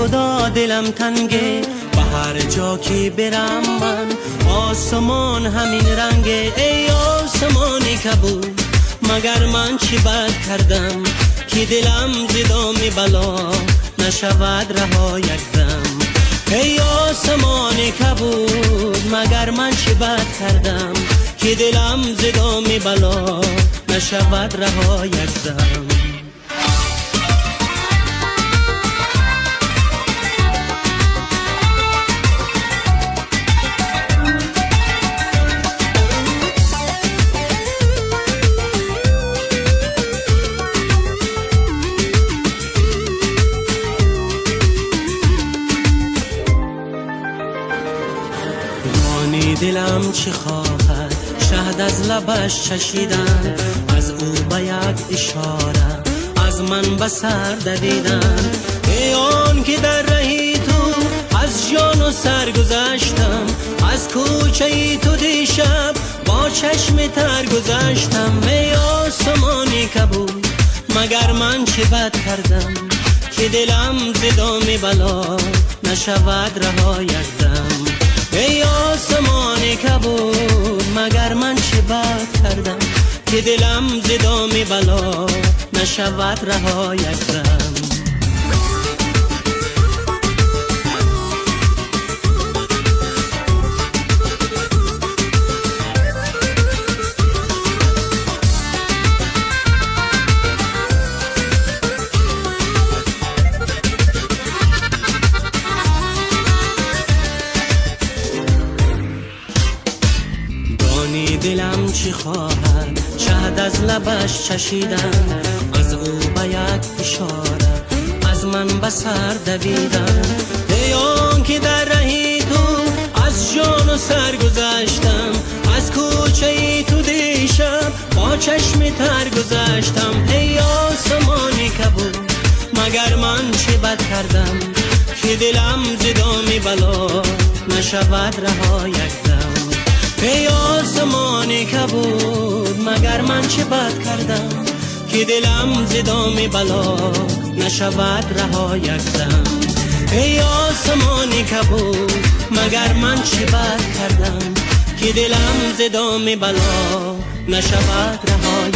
خدا دلم تنگه، به هر جا که برم من آسمان همین رنگه. ای آسمانی کبود مگر من چی بد کردم که دلم ز دام بلا نشود رها یک دم. ای آسمانی کبود مگر من چی بد کردم که دلم ز دام بلا نشود رها یک دم. دلم چی خواهد شهد از لبش چشیدن، از او به یک اشاره از من به سر دویدن. ای آن که در رهی تو از جان و سر گذشتم، از کوچه تو دیشب با چشم تر گذشتم. ای آسمانی کبود مگر من چه بد کردم که دلم ز دام بلا نشود رها یک دم. ای آسمانی کبود مگر من چه بد کردم که دلم ز دام بلا نشود رها یک دم. دلم چی خواهد شهد از لبش چشیدن، از او به یک اشاره از من به سر دویدن. ای آن که در رهی تو از جان و سر گذشتم، از کوچه تو دیشب با چشم تر گذشتم. ای آسمانی کبود مگر من چه بد کردم که دلم ز دام بلا نشود رها یک دم. ای آسمانی کبود مگر من چه بد کردم که دلم ز دام بلا نشود رها یک دم. ای آسمانی کبود مگر من چه بد کردم که دلم ز دام بلا نشود رها